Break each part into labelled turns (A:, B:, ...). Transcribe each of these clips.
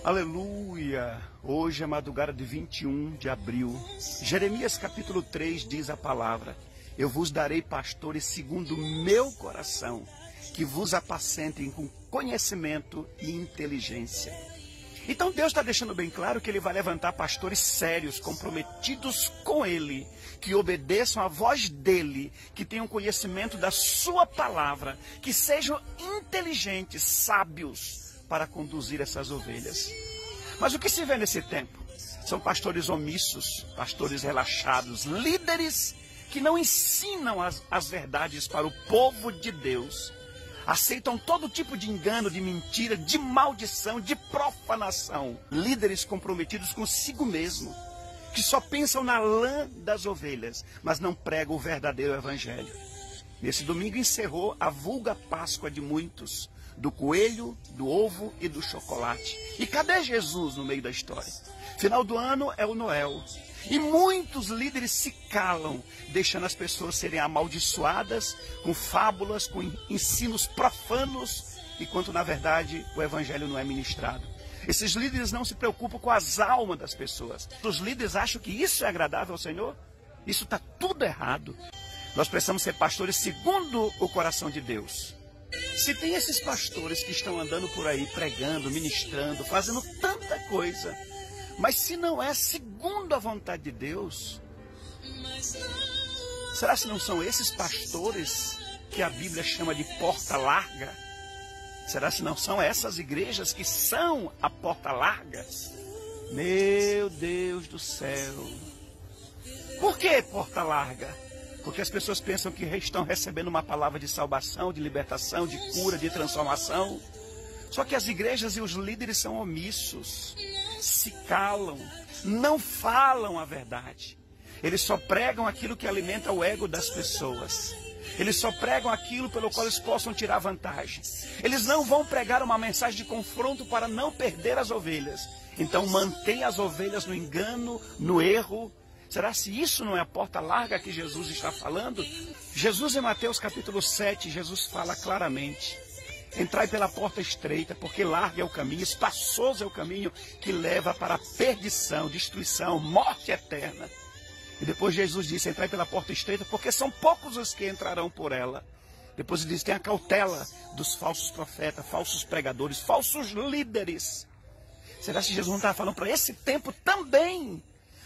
A: Aleluia! Hoje é madrugada de 21 de abril. Jeremias capítulo 3 diz a palavra: eu vos darei pastores segundo o meu coração, que vos apacentem com conhecimento e inteligência. Então Deus está deixando bem claro que Ele vai levantar pastores sérios, comprometidos com Ele, que obedeçam à voz dEle, que tenham conhecimento da sua palavra, que sejam inteligentes, sábios, para conduzir essas ovelhas. Mas o que se vê nesse tempo? São pastores omissos, pastores relaxados, líderes que não ensinam as verdades para o povo de Deus. Aceitam todo tipo de engano, de mentira, de maldição, de profanação. Líderes comprometidos consigo mesmo, que só pensam na lã das ovelhas, mas não pregam o verdadeiro evangelho. Nesse domingo encerrou a vulga Páscoa de muitos, do coelho, do ovo e do chocolate. E cadê Jesus no meio da história? Final do ano é o Noel. E muitos líderes se calam, deixando as pessoas serem amaldiçoadas com fábulas, com ensinos profanos, enquanto na verdade o evangelho não é ministrado. Esses líderes não se preocupam com as almas das pessoas. Os líderes acham que isso é agradável ao Senhor? Isso está tudo errado. Nós precisamos ser pastores segundo o coração de Deus. Se tem esses pastores que estão andando por aí pregando, ministrando, fazendo tanta coisa, mas se não é segundo a vontade de Deus, será que não são esses pastores que a Bíblia chama de porta larga? Será que não são essas igrejas que são a porta larga? Meu Deus do céu! Por que porta larga? Porque as pessoas pensam que estão recebendo uma palavra de salvação, de libertação, de cura, de transformação. Só que as igrejas e os líderes são omissos, se calam, não falam a verdade. Eles só pregam aquilo que alimenta o ego das pessoas. Eles só pregam aquilo pelo qual eles possam tirar vantagem. Eles não vão pregar uma mensagem de confronto para não perder as ovelhas. Então mantém as ovelhas no engano, no erro. Será se isso não é a porta larga que Jesus está falando? Jesus em Mateus capítulo 7, Jesus fala claramente: entrai pela porta estreita, porque largo é o caminho, espaçoso é o caminho que leva para a perdição, destruição, morte eterna. E depois Jesus disse: entrai pela porta estreita, porque são poucos os que entrarão por ela. Depois ele diz: tem a cautela dos falsos profetas, falsos pregadores, falsos líderes. Será que Jesus não está falando para esse tempo também?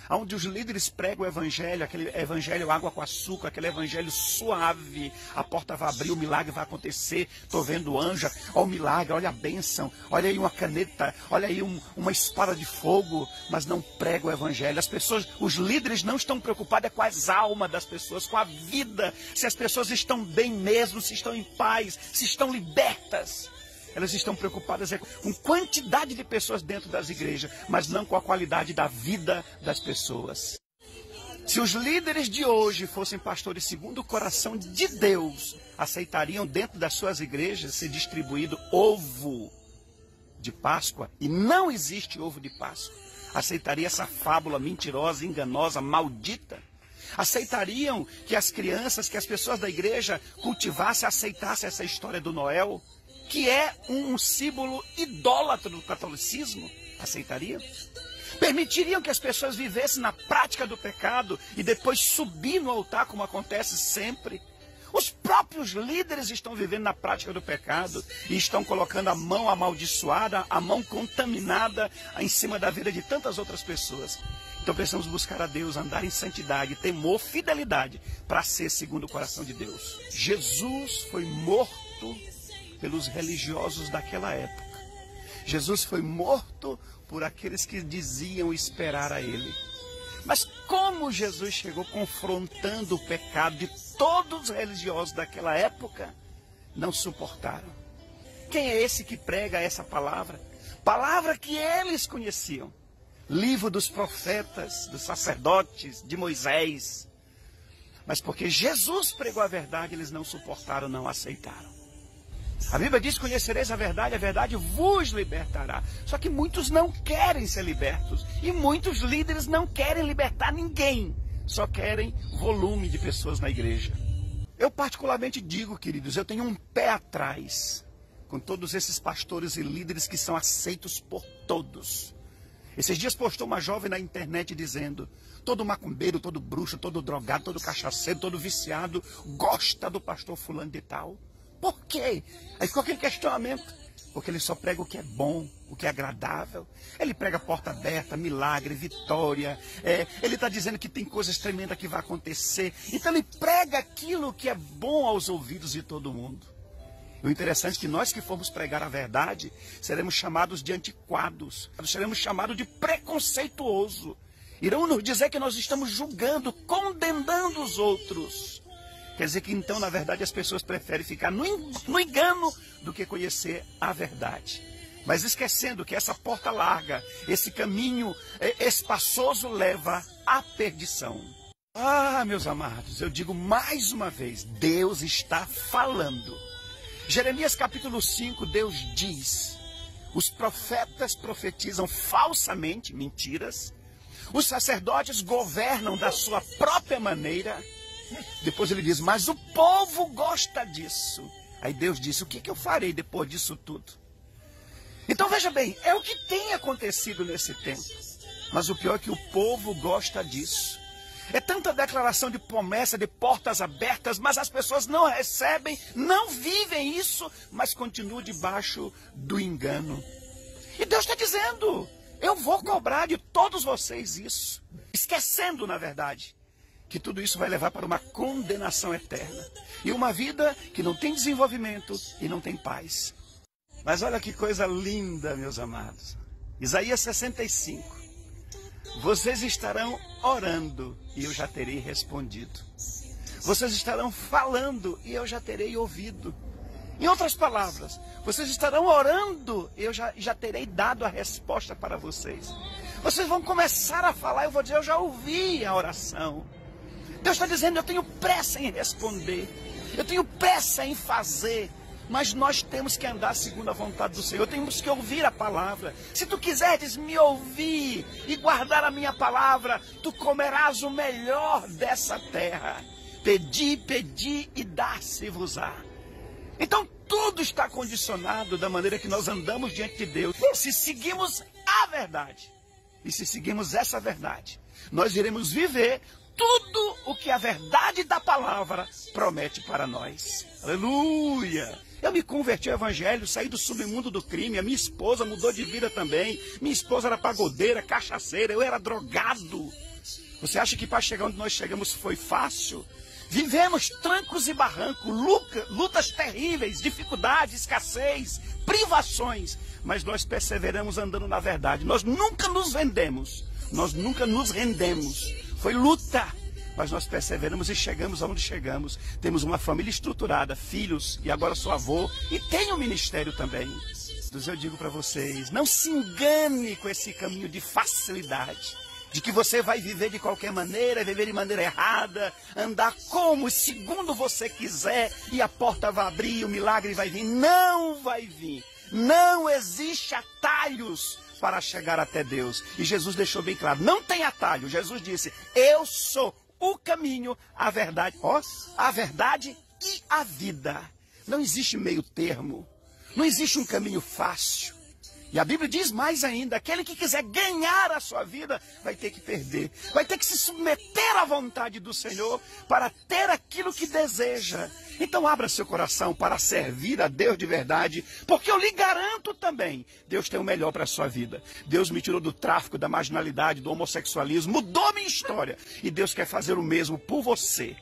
A: Onde os líderes pregam o evangelho, aquele evangelho água com açúcar, aquele evangelho suave, a porta vai abrir, o milagre vai acontecer, estou vendo o anjo, olha o milagre, olha a bênção, olha aí uma caneta, olha aí uma espada de fogo, mas não pregam o evangelho. As pessoas, os líderes não estão preocupados com as almas das pessoas, com a vida, se as pessoas estão bem mesmo, se estão em paz, se estão libertas. Elas estão preocupadas com quantidade de pessoas dentro das igrejas, mas não com a qualidade da vida das pessoas. Se os líderes de hoje fossem pastores segundo o coração de Deus, aceitariam dentro das suas igrejas ser distribuído ovo de Páscoa, e não existe ovo de Páscoa. Aceitaria essa fábula mentirosa, enganosa, maldita? Aceitariam que as crianças, que as pessoas da igreja cultivassem, aceitassem essa história do Noel, que é um símbolo idólatra do catolicismo? Aceitariam? Permitiriam que as pessoas vivessem na prática do pecado e depois subir no altar, como acontece sempre? Os próprios líderes estão vivendo na prática do pecado e estão colocando a mão amaldiçoada, a mão contaminada em cima da vida de tantas outras pessoas. Então precisamos buscar a Deus, andar em santidade, temor, fidelidade, para ser segundo o coração de Deus. Jesus foi morto pelos religiosos daquela época. Jesus foi morto por aqueles que diziam esperar a Ele. Mas como Jesus chegou confrontando o pecado de todos os religiosos daquela época, não suportaram. Quem é esse que prega essa palavra? Palavra que eles conheciam. Livro dos profetas, dos sacerdotes, de Moisés. Mas porque Jesus pregou a verdade, eles não suportaram, não aceitaram. A Bíblia diz: conhecereis a verdade vos libertará. Só que muitos não querem ser libertos. E muitos líderes não querem libertar ninguém. Só querem volume de pessoas na igreja. Eu particularmente digo, queridos, eu tenho um pé atrás com todos esses pastores e líderes que são aceitos por todos. Esses dias postou uma jovem na internet dizendo: todo macumbeiro, todo bruxo, todo drogado, todo cachaceiro, todo viciado gosta do pastor fulano de tal. Por quê? Aí ficou aquele questionamento. Porque ele só prega o que é bom, o que é agradável. Ele prega porta aberta, milagre, vitória. Ele está dizendo que tem coisas tremendas que vai acontecer. Então ele prega aquilo que é bom aos ouvidos de todo mundo. O interessante é que nós que formos pregar a verdade, seremos chamados de antiquados. Seremos chamados de preconceituoso. Irão nos dizer que nós estamos julgando, condenando os outros. Quer dizer que então, na verdade, as pessoas preferem ficar no engano do que conhecer a verdade. Mas esquecendo que essa porta larga, esse caminho espaçoso leva à perdição. Ah, meus amados, eu digo mais uma vez, Deus está falando. Jeremias capítulo 5, Deus diz: os profetas profetizam falsamente, mentiras. Os sacerdotes governam da sua própria maneira. Depois ele diz: mas o povo gosta disso. Aí Deus disse: o que eu farei depois disso tudo? Então veja bem, é o que tem acontecido nesse tempo. Mas o pior é que o povo gosta disso. É tanta declaração de promessa, de portas abertas, mas as pessoas não recebem, não vivem isso, mas continuam debaixo do engano. E Deus está dizendo: eu vou cobrar de todos vocês isso. Esquecendo, na verdade, que tudo isso vai levar para uma condenação eterna. E uma vida que não tem desenvolvimento e não tem paz. Mas olha que coisa linda, meus amados. Isaías 65. Vocês estarão orando e eu já terei respondido. Vocês estarão falando e eu já terei ouvido. Em outras palavras, vocês estarão orando e eu já terei dado a resposta para vocês. Vocês vão começar a falar e eu vou dizer: eu já ouvi a oração. Deus está dizendo: eu tenho pressa em responder, eu tenho pressa em fazer, mas nós temos que andar segundo a vontade do Senhor, temos que ouvir a palavra. Se tu quiseres me ouvir e guardar a minha palavra, tu comerás o melhor dessa terra. Pedi, pedi e dá-se-vos-á. Então tudo está condicionado da maneira que nós andamos diante de Deus. Se seguimos a verdade, e se seguimos essa verdade, nós iremos viver tudo o que a verdade da palavra promete para nós. Aleluia! Eu me converti ao evangelho, saí do submundo do crime, a minha esposa mudou de vida também. Minha esposa era pagodeira, cachaceira, eu era drogado. Você acha que para chegar onde nós chegamos foi fácil? Vivemos trancos e barrancos, lutas terríveis, dificuldades, escassez, privações. Mas nós perseveramos andando na verdade. Nós nunca nos vendemos, nós nunca nos rendemos. Foi luta, mas nós perseveramos e chegamos aonde chegamos. Temos uma família estruturada, filhos, e agora sou avô, e tenho um ministério também. Eu digo para vocês, não se engane com esse caminho de facilidade, de que você vai viver de qualquer maneira, viver de maneira errada, andar como segundo você quiser, e a porta vai abrir, o milagre vai vir. Não vai vir. Não existe atalhos para chegar até Deus. E Jesus deixou bem claro, não tem atalho. Jesus disse: eu sou o caminho, a verdade, a verdade e a vida. Não existe meio termo. Não existe um caminho fácil. E a Bíblia diz mais ainda: aquele que quiser ganhar a sua vida vai ter que perder. Vai ter que se submeter à vontade do Senhor para ter aquilo que deseja. Então abra seu coração para servir a Deus de verdade, porque eu lhe garanto também, Deus tem o melhor para a sua vida. Deus me tirou do tráfico, da marginalidade, do homossexualismo, mudou minha história. E Deus quer fazer o mesmo por você.